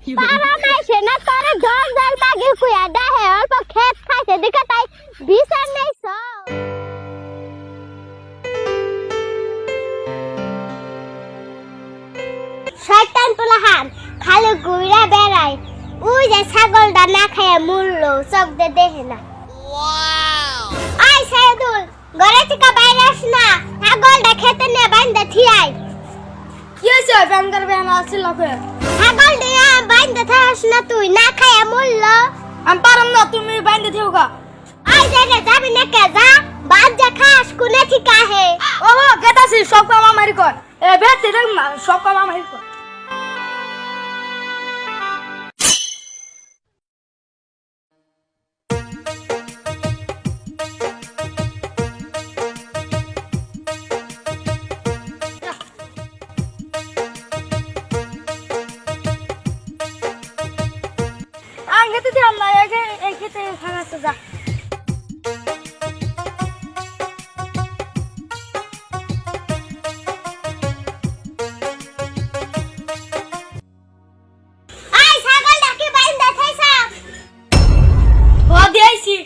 পারা মাইছে না তোরে দল দল মাগি কুয়া দেহে অল্প খেত খাইছে দিকে তাই বিচার নাই সব শয়তান পোলাহান খালি ঘুরে বেড়ায় ওই যে ছাগলটা না খায় মরলো চোখ দিয়ে দেখে না আই সাইদুল ঘরে থেকে বাইরে আস না ছাগলটা খেতে নিয়ে বাইন্দা থিয়াই কি হয়েছে ব্যায়াম করবে আমার আছে লোকে ছাগল দিয়ে বাইন্দা থাস না তুই না খায় মরলো আমি পারম না তুমি বাইন্দে থেও গা আই জায়গা যাবি না কে যা বাদ যা খাস কোনে ঠিকা হে ও গেতাছি সব কাম আমারই কর এ বেতে দেখ না সব কাম আমারই কর আঙ্গেতে দিলাম না এই খেতে খানাতে যা আই ছাগলটা কি বাইন্দা থাইছা ও দিয়েছি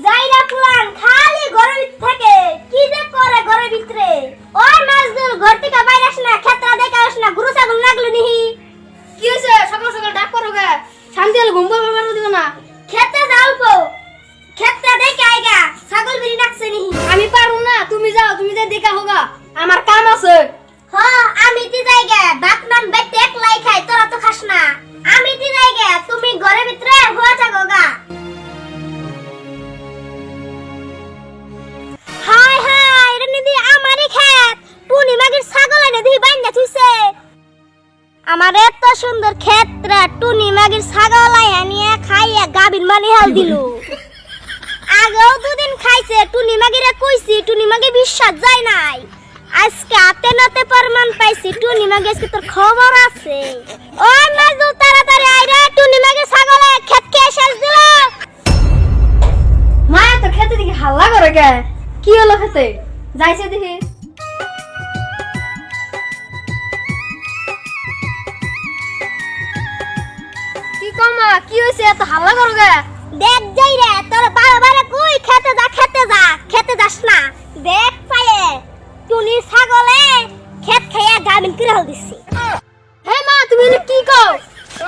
যাইরা পুরান খালি ঘরের থেকে কি যে করে ঘরের ভিতরে ওই মাছদুল ঘর থেকে বাইরে আস না ক্ষেত্রা দেখে আস না গরু ছাগল লাগলো নিহি কি হয়েছে সকাল সকাল ডাক করো গে শান্তি হলে ঘুম পাবে দিব না খেতে যাওবো ক্ষেত্রা দেখে আইগা ছাগল বিড়ি ডাকছে নিহি আমি পারুম না তুমি যাও তুমি যে দেখা হোগা আমার কাম আছে হ আমি তি যাইগা বাকনান বেতে একলাই খাই তোরা তো খাস না আমি তি যাইগা তুমি ঘরের ভিতরে হওয়া থাকো গা হাই হাই রে নিদি আমারই খেত টুনি মাগির ছাগল এনে দিই বাইন্দা থুইছে আমার এত সুন্দর ক্ষেত্রে টুনি মাগির ছাগল আনিয়ে খাইয়া গাবিন মানি হাল দিল আগেও দুদিন খাইছে টুনি মাগিরে কইছি টুনি মাগি বিশ্বাস যায় নাই আজকে হাতে নাতে প্রমাণ পাইছি টুনি মাগি আজকে তোর খবর আছে ওই মাঝু তাড়াতাড়ি আইরে টুনি মাগির ছাগলে ক্ষেত কে শেষ দিল মা তো খেতে দেখি হাল্লা করে গে কি হলো খেতে যাইছে দেখি কি কমা কি হয়েছে এত হাল্লা করো গে দেখ যাই রে তোর বারবার কই খেতে যা খেতে যাস না দেখ পায়ে টুনি ছাগলে ক্ষেত খাইয়া গাবিন করে হল দিছি হে মা তুমি এনে কি কও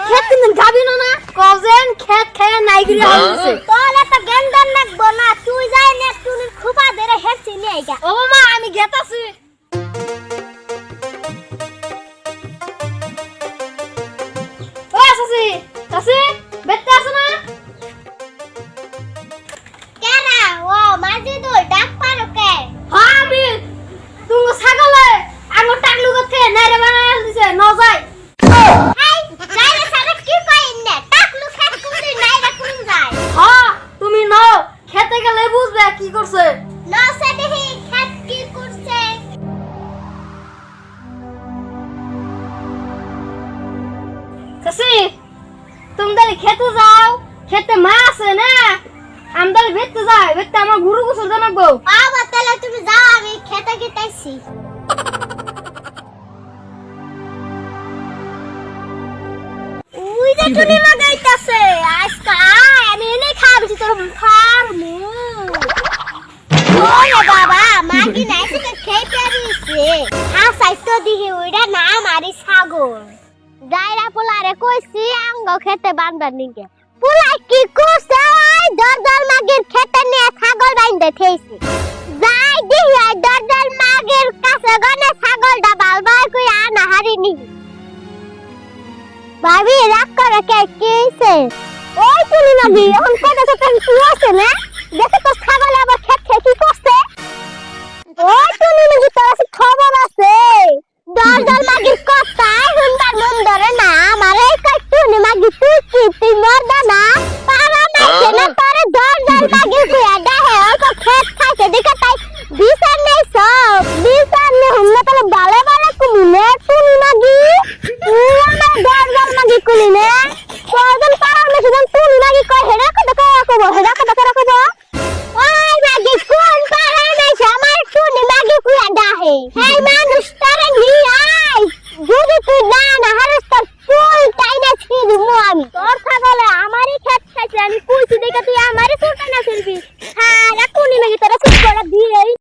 খেত কিনন গাবি না কজেন খেত খায় নাই গিরি হইছে তোর এত গেন্দান লাগবো না তুই যাই নে টুনির খুপা ধরে হেরছি নিয়ে আইগা ও মা আমি গেতাছি ও আসছি আসি বেতে আসো না কেরা ও মাজিদুল ডাক পারো কে হ্যাঁ আমি তুমি ছাগলে আঙুর টাকলু করতে নাইরে বানায় দিছে ন যায় এই যাইরে সারা কি কইন নে টাকলু খেত কুলি নাইরা কুন যায় হ্যাঁ তুমি নও খেতে গেলে বুঝবে কি করছে না সে দেখি খেত কি করছে কাসি তুমি তাহলে খেতে যাও খেতে মা আছে না আমি তাহলে ভেততে যাই ভেততে আমার গুরু গোসল জানাবো বাবা তাহলে তুমি যাও আমি খেতে গিয়েছি ওই যে টুনি লাগাইতাছে আজকে আয় আমি এনে খাবছি তোর ফার্মু ওরে বাবা মাগি নাইছে তো খেয়ে পেরিছে হ্যাঁ সাইতো দিহি ওইটা না মারি ছাগল যাইরা পোলারে কইছি আঙ্গ খেতে বান্দার নিগে পোলাই কি করছে ওই দরদল মাগির খেতে নিয়ে ছাগল বাইন্দে থেইছে যাই দিহি ওই দরদল মাগির কাছে গনে ছাগলটা বালবার কই আনা হারিনি ভাবি রাগ করে কে কেছে ওই তুমি নাবি এখন কত কত কি আছে না দেখো তো ছাগল আবার খেত খেয়ে কি করছে ওই তুমি নাকি তোর কাছে খবর আছে দরদল মাগির কথা হুন্দার মন ধরে না আমারে কইতে নি মাগি তুই মরদা না পারা মাইছে না তোরে দরদল মাগির কুয়া দেহে অল্প খেত খাইছে দিকে তাই বিচার নেই সব বিচার নে হুমনা তাহলে বালে বালে কুমুনে তুমি মাগি আমার দরদল মাগি কুলিনে